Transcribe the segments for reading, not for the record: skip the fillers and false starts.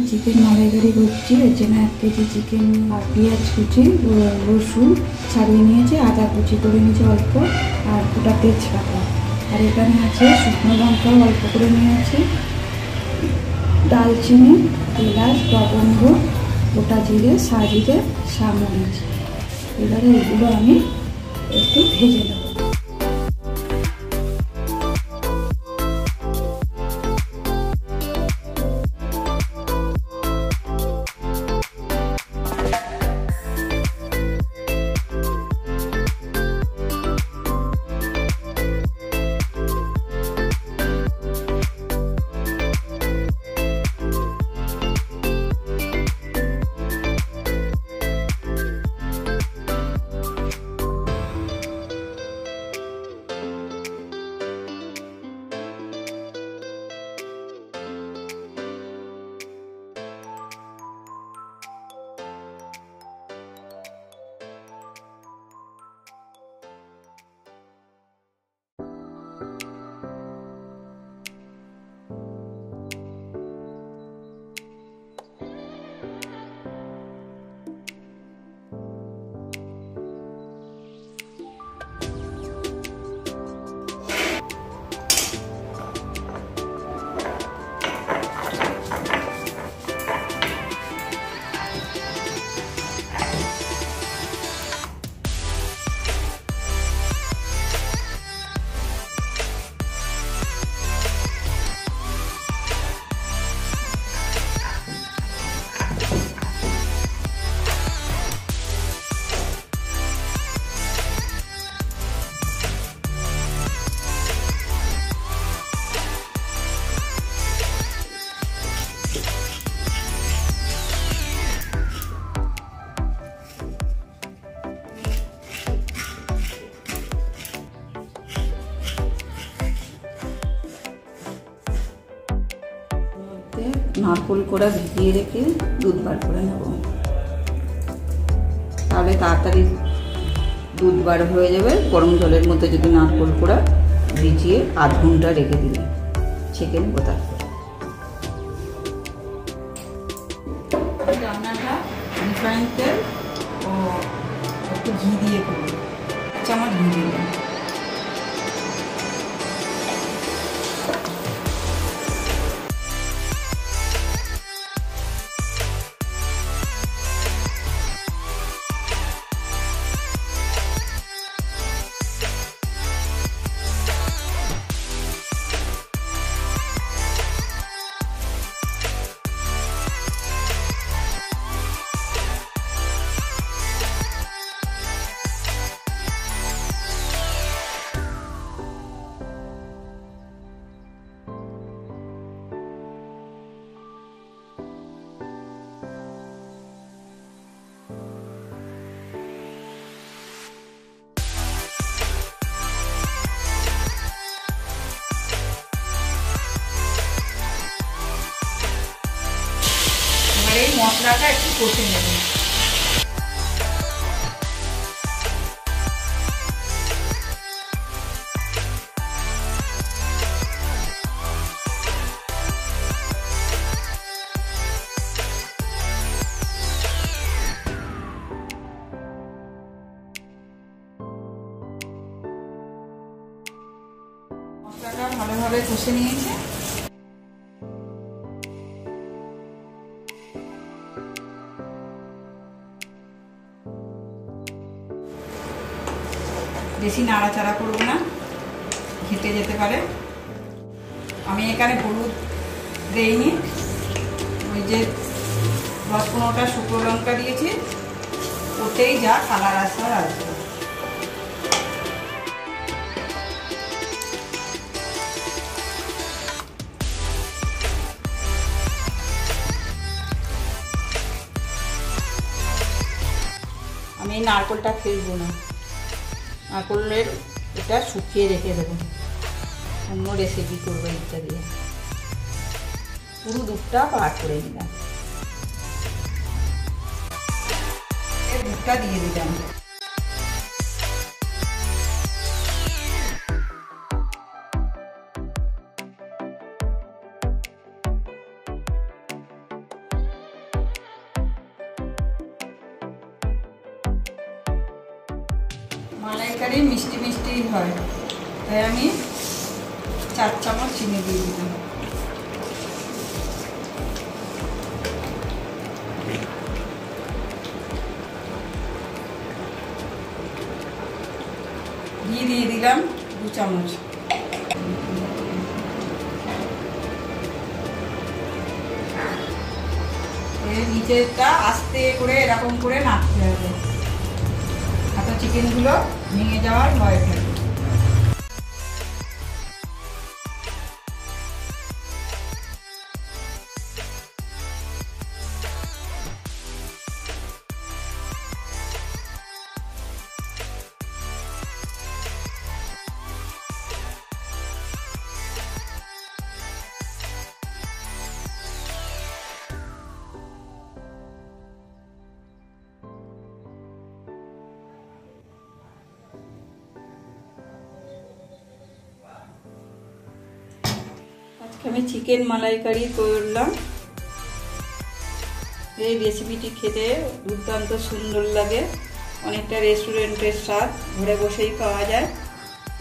Chicken মালাইকারি করছি। এর জন্য 1 কেজি চিকেন আর পেঁয়াজ কুচি, রসুন ছাড়িয়ে নিয়েছি, আদা কুচি করে নিয়েছি অল্প, আর গোটা তেজপাতা। আর এখানে আছে শুকনো লঙ্কা অল্প করে নিয়েছি, দালচিনি, এলাচ, লবঙ্গ, গোটা জিরে, সাজিরে, সামরিচ। এবারে এগুলো আমি একটু ভেজে নেব। নারকোল কোড়া ভিজিয়ে রেখে দুধ বার করে নেব, তাহলে তাড়াতাড়ি দুধ বার হয়ে যাবে। গরম জলের মধ্যে যদি নারকোল কোড়া ভিজিয়ে আধ ঘন্টা রেখে দিলে ছেঁকে নেব। তারপর রান্নাটা রিফাইন তেল ও একটু ঘি দিয়ে করব, 1 চামচ ঘি দিলাম। এই মশলাটা একটু কষে নেব। মশলাটা ভালোভাবে কষে নিয়েছে। বেশি নাড়াচাড়া করবো না, ঘেটে যেতে পারে। আমি এখানে হলুদ দেইনি, ওই যে 10-15টা শুকনো লঙ্কা দিয়েছি, ওতেই যা কালার আসার আসবে। আমি এই নারকেলটা ফেলবো না, নারকেলের এটা শুকিয়ে রেখে দেবো, অন্য রেসিপি করবো এটা দিয়ে। পুরো দুধটা বার করে নিলাম, দুধটা দিয়ে দিলাম। মালাইকারি মিষ্টি মিষ্টি হয়, তাই আমি 4 চামচ চিনি দিয়ে দিলাম। ঘি দিয়ে দিলাম 2 চামচ। এর নিচেটা আস্তে করে এরকম করে নাড়তে হবে, এত চিকেনগুলো ভেঙে যাওয়ার ভয় থাকে। আমি চিকেন মালাইকারি করলাম। এই রেসিপিটি খেতে দুর্দান্ত সুন্দর লাগে, অনেকটা রেস্টুরেন্টের স্বাদ, ঘরে বসেই পাওয়া যায়।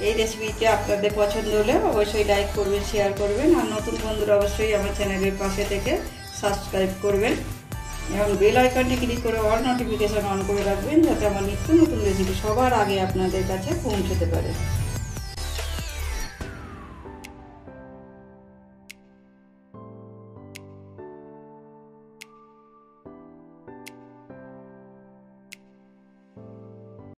এই রেসিপিটি আপনাদের পছন্দ হলে অবশ্যই লাইক করবেন, শেয়ার করবেন, আর নতুন বন্ধুরা অবশ্যই আমার চ্যানেলের পাশে থেকে সাবস্ক্রাইব করবেন এবং বেল আইকনটি ক্লিক করে অল নোটিফিকেশন অন করে রাখবেন, যাতে আমার নিত্য নতুন রেসিপি সবার আগে আপনাদের কাছে পৌঁছতে পারে।